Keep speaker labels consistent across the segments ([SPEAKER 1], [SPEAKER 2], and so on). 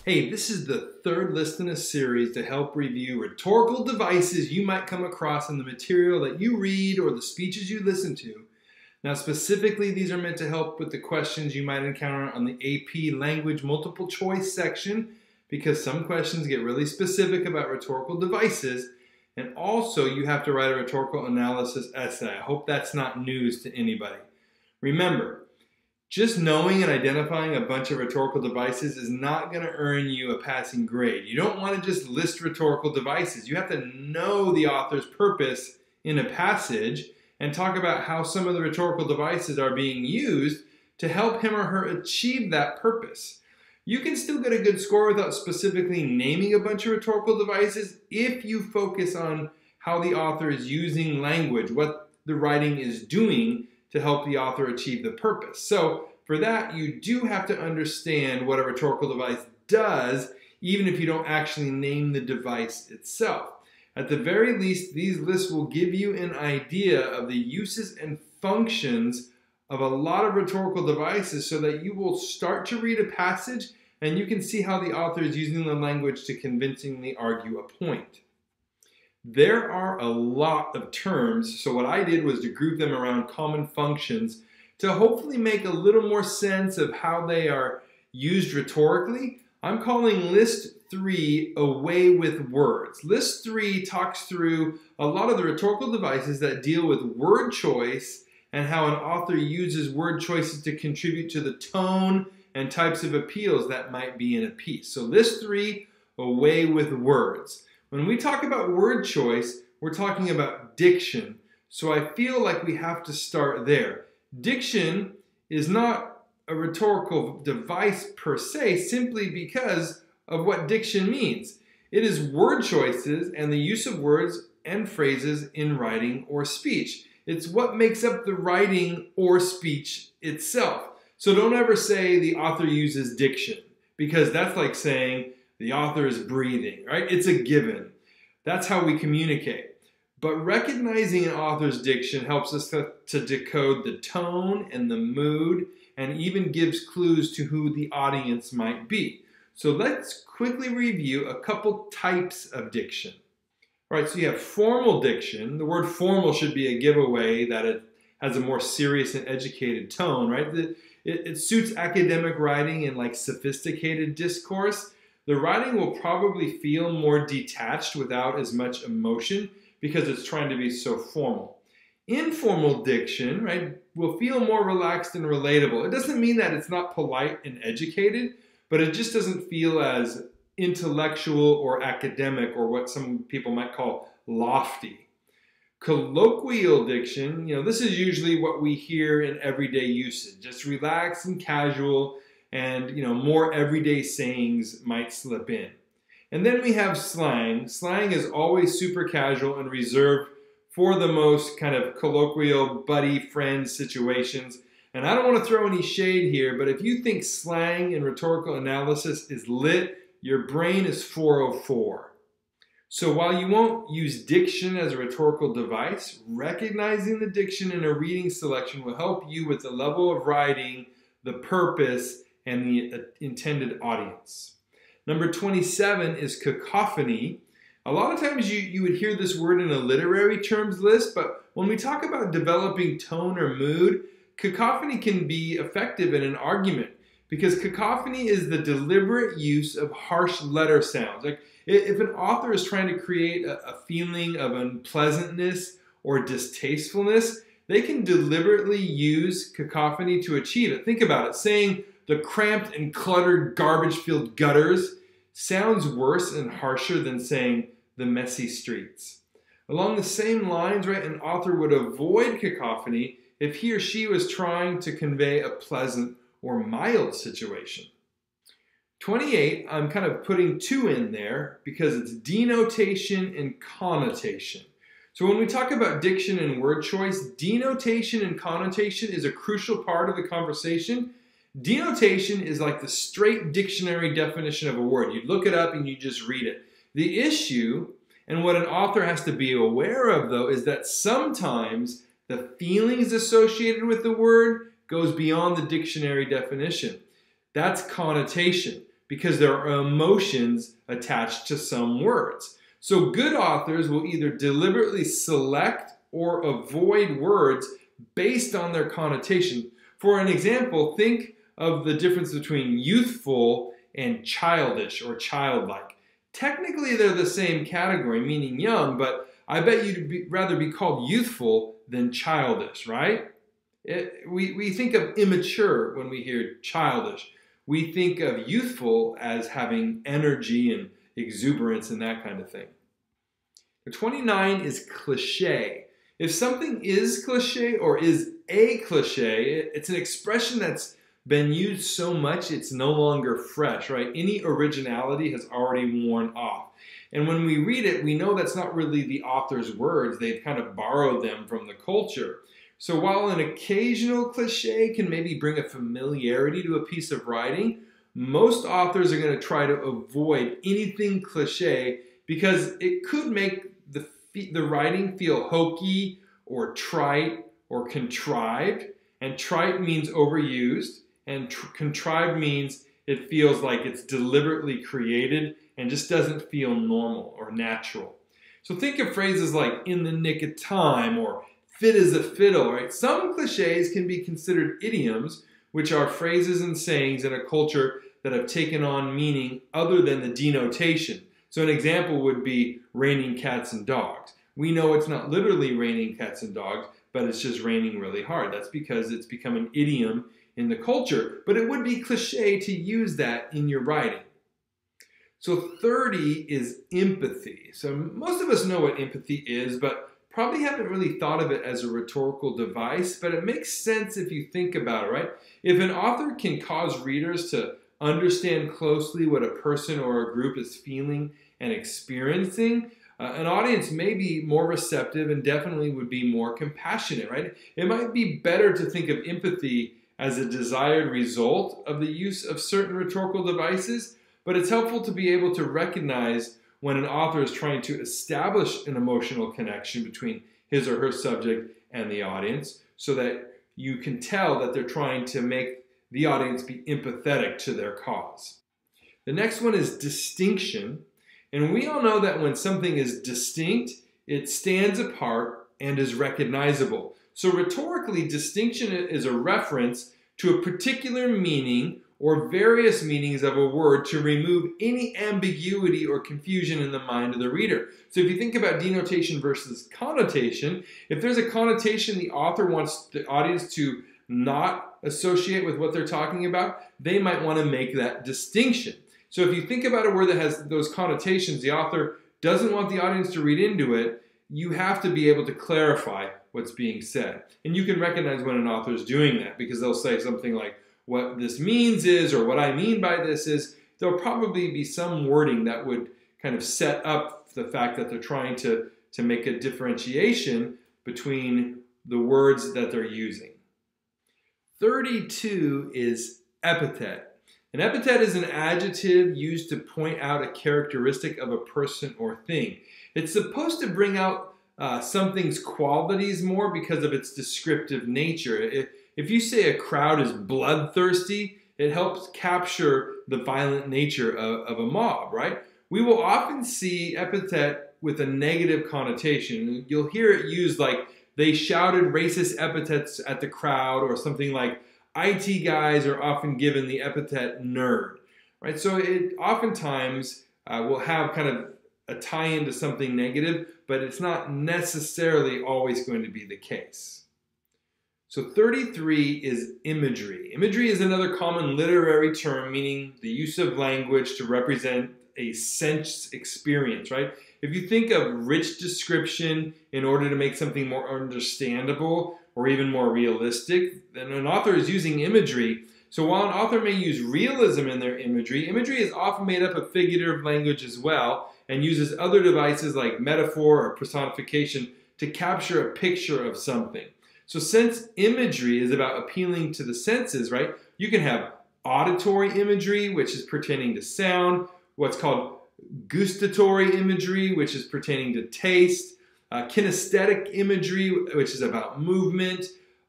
[SPEAKER 1] Hey, this is the third list in a series to help review rhetorical devices you might come across in the material that you read or the speeches you listen to. Now, specifically, these are meant to help with the questions you might encounter on the AP Language Multiple Choice section, because some questions get really specific about rhetorical devices, and also you have to write a rhetorical analysis essay. I hope that's not news to anybody. Remember, just knowing and identifying a bunch of rhetorical devices is not going to earn you a passing grade. You don't want to just list rhetorical devices. You have to know the author's purpose in a passage and talk about how some of the rhetorical devices are being used to help him or her achieve that purpose. You can still get a good score without specifically naming a bunch of rhetorical devices if you focus on how the author is using language, what the writing is doing to help the author achieve the purpose. So for that, you do have to understand what a rhetorical device does, even if you don't actually name the device itself. At the very least, these lists will give you an idea of the uses and functions of a lot of rhetorical devices so that you will start to read a passage and you can see how the author is using the language to convincingly argue a point. There are a lot of terms, so what I did was to group them around common functions to hopefully make a little more sense of how they are used rhetorically. I'm calling list 3 away with words. List 3 talks through a lot of the rhetorical devices that deal with word choice and how an author uses word choices to contribute to the tone and types of appeals that might be in a piece. So list 3, away with words. When we talk about word choice, we're talking about diction. So I feel like we have to start there. Diction is not a rhetorical device per se, simply because of what diction means. It is word choices and the use of words and phrases in writing or speech. It's what makes up the writing or speech itself. So don't ever say the author uses diction, because that's like saying the author is breathing, right? It's a given. That's how we communicate. But recognizing an author's diction helps us to decode the tone and the mood, and even gives clues to who the audience might be. So let's quickly review a couple types of diction. All right, so you have formal diction. The word formal should be a giveaway that it has a more serious and educated tone, right? It suits academic writing and like sophisticated discourse. The writing will probably feel more detached without as much emotion because it's trying to be so formal. Informal diction, right, will feel more relaxed and relatable. It doesn't mean that it's not polite and educated, but it just doesn't feel as intellectual or academic, or what some people might call lofty. Colloquial diction, this is usually what we hear in everyday usage, just relaxed and casual, and more everyday sayings might slip in. And then we have slang. Slang is always super casual and reserved for the most kind of colloquial buddy friend situations. And I don't want to throw any shade here, but if you think slang and rhetorical analysis is lit, your brain is 404. So while you won't use diction as a rhetorical device, recognizing the diction in a reading selection will help you with the level of writing, the purpose, and the intended audience. Number 27 is cacophony. A lot of times you would hear this word in a literary terms list, but when we talk about developing tone or mood, cacophony can be effective in an argument, because cacophony is the deliberate use of harsh letter sounds. Like if an author is trying to create a feeling of unpleasantness or distastefulness, they can deliberately use cacophony to achieve it. Think about it. Saying the cramped and cluttered garbage-filled gutters sounds worse and harsher than saying the messy streets. Along the same lines, right, an author would avoid cacophony if he or she was trying to convey a pleasant or mild situation. 28, I'm kind of putting 2 in there because it's denotation and connotation. So when we talk about diction and word choice, denotation and connotation is a crucial part of the conversation. Denotation is like the straight dictionary definition of a word. You look it up and you just read it. The issue, and what an author has to be aware of though, is that sometimes the feelings associated with the word goes beyond the dictionary definition. That's connotation. because there are emotions attached to some words. So good authors will either deliberately select or avoid words based on their connotation. For an example, think of the difference between youthful and childish or childlike. Technically, they're the same category, meaning young, but I bet you'd rather be called youthful than childish, right? We think of immature when we hear childish. We think of youthful as having energy and exuberance and that kind of thing. 29 is cliché. If something is cliché or is a cliché, it's an expression that's been used so much it's no longer fresh, right? Any originality has already worn off. And when we read it, we know that's not really the author's words. They've kind of borrowed them from the culture. So while an occasional cliché can maybe bring a familiarity to a piece of writing, most authors are going to try to avoid anything cliché because it could make the writing feel hokey or trite or contrived. And trite means overused, and contrived means it feels like it's deliberately created and just doesn't feel normal or natural. So think of phrases like in the nick of time or fit as a fiddle, right? Some cliches can be considered idioms, which are phrases and sayings in a culture that have taken on meaning other than the denotation. So an example would be raining cats and dogs. We know it's not literally raining cats and dogs, but it's just raining really hard. That's because it's become an idiom in the culture, but it would be cliche to use that in your writing. So 30 is empathy. So most of us know what empathy is, but probably haven't really thought of it as a rhetorical device, but it makes sense if you think about it, right? If an author can cause readers to understand closely what a person or a group is feeling and experiencing, an audience may be more receptive and definitely would be more compassionate, right? It might be better to think of empathy as a desired result of the use of certain rhetorical devices, but it's helpful to be able to recognize when an author is trying to establish an emotional connection between his or her subject and the audience so that you can tell that they're trying to make the audience be empathetic to their cause. The next one is distinction. And we all know that when something is distinct, it stands apart and is recognizable. So rhetorically, distinction is a reference to a particular meaning or various meanings of a word to remove any ambiguity or confusion in the mind of the reader. So if you think about denotation versus connotation, if there's a connotation the author wants the audience to not associate with what they're talking about, they might want to make that distinction. So if you think about a word that has those connotations, the author doesn't want the audience to read into it, you have to be able to clarify what's being said. And you can recognize when an author is doing that because they'll say something like, what this means is, or what I mean by this is, there'll probably be some wording that would kind of set up the fact that they're trying to make a differentiation between the words that they're using. 32 is epithet. An epithet is an adjective used to point out a characteristic of a person or thing. It's supposed to bring out something's qualities more because of its descriptive nature. If you say a crowd is bloodthirsty, it helps capture the violent nature of a mob, right? We will often see epithet with a negative connotation. You'll hear it used like they shouted racist epithets at the crowd, or something like IT guys are often given the epithet nerd, right? So it oftentimes will have kind of a tie-in to something negative, but it's not necessarily always going to be the case. So 33 is imagery. Imagery is another common literary term meaning the use of language to represent a sense experience, right? If you think of rich description in order to make something more understandable or even more realistic, then an author is using imagery. So while an author may use realism in their imagery, imagery is often made up of figurative language as well and uses other devices like metaphor or personification to capture a picture of something. So since imagery is about appealing to the senses, right, you can have auditory imagery, which is pertaining to sound, what's called gustatory imagery, which is pertaining to taste, kinesthetic imagery, which is about movement,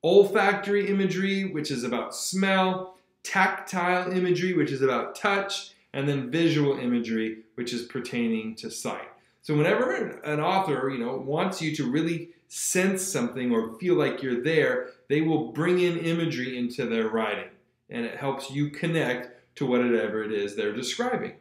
[SPEAKER 1] olfactory imagery, which is about smell, tactile imagery, which is about touch, and then visual imagery, which is pertaining to sight. So whenever an author, wants you to really sense something or feel like you're there, they will bring in imagery into their writing, and it helps you connect to whatever it is they're describing.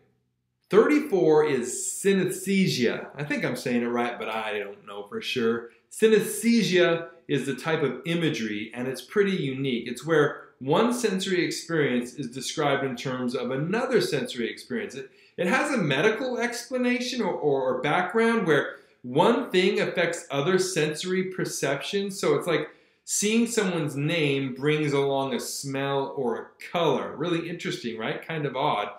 [SPEAKER 1] 34 is synesthesia. I think I'm saying it right, but I don't know for sure. Synesthesia is the type of imagery, and it's pretty unique. It's where one sensory experience is described in terms of another sensory experience. It has a medical explanation or background where one thing affects other sensory perceptions. So it's like seeing someone's name brings along a smell or a color. Really interesting, right? Kind of odd.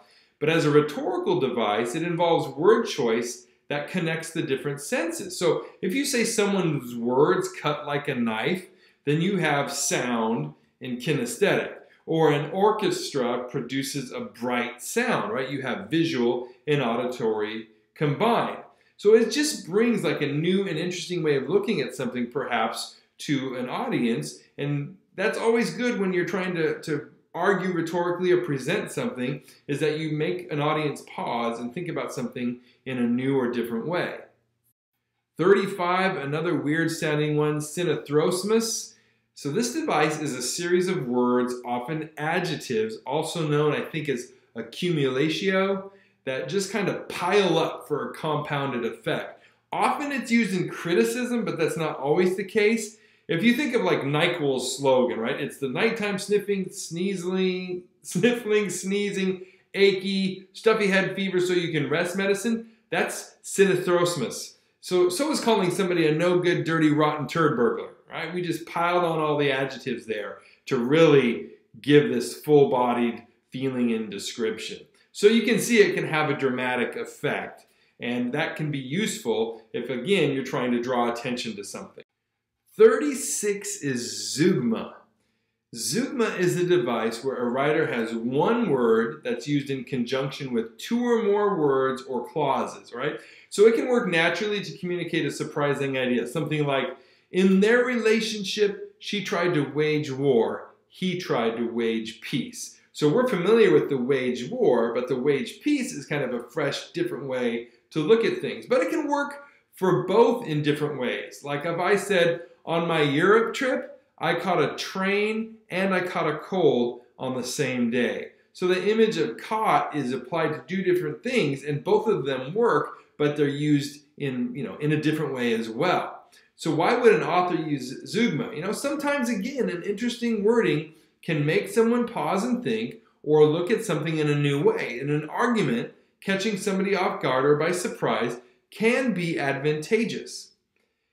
[SPEAKER 1] But as a rhetorical device, it involves word choice that connects the different senses. So if you say someone's words cut like a knife, then you have sound and kinesthetic. Or an orchestra produces a bright sound, right? You have visual and auditory combined. So it just brings like a new and interesting way of looking at something perhaps to an audience. And that's always good when you're trying to argue rhetorically or present something, is that you make an audience pause and think about something in a new or different way. 35, another weird sounding one, SYNATHROESMUS. So this device is a series of words, often adjectives, also known I think as accumulatio, that just kind of pile up for a compounded effect. Often it's used in criticism, but that's not always the case. If you think of like NyQuil's slogan, right? It's the nighttime sniffling, sneezing, achy, stuffy head fever so you can rest medicine. That's SYNATHROESMUS. So is calling somebody a no good, dirty, rotten turd burglar, right? We just piled on all the adjectives there to really give this full-bodied feeling and description. So you can see it can have a dramatic effect, and that can be useful if, again, you're trying to draw attention to something. 36 is zeugma. Zeugma is a device where a writer has one word that's used in conjunction with two or more words or clauses, right? So it can work naturally to communicate a surprising idea. Something like, in their relationship, she tried to wage war, he tried to wage peace. So we're familiar with the wage war, but the wage peace is kind of a fresh, different way to look at things. But it can work for both in different ways. Like if I said, on my Europe trip, I caught a train and I caught a cold on the same day. So the image of caught is applied to two different things, and both of them work, but they're used in a different way as well. So why would an author use zeugma? Sometimes, again, an interesting wording can make someone pause and think or look at something in a new way. In an argument, catching somebody off guard or by surprise can be advantageous.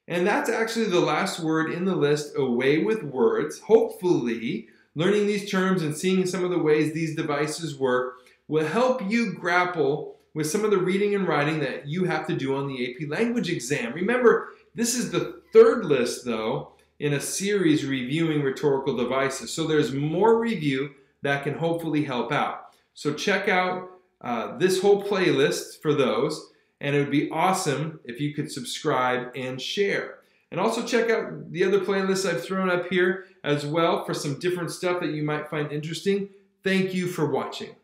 [SPEAKER 1] And that's actually the last word in the list, away with words. Hopefully, learning these terms and seeing some of the ways these devices work will help you grapple with some of the reading and writing that you have to do on the AP language exam. Remember, this is the third list, though, in a series reviewing rhetorical devices. So there's more review that can hopefully help out. So check out this whole playlist for those. And it would be awesome if you could subscribe and share. And also check out the other playlists I've thrown up here as well for some different stuff that you might find interesting. Thank you for watching.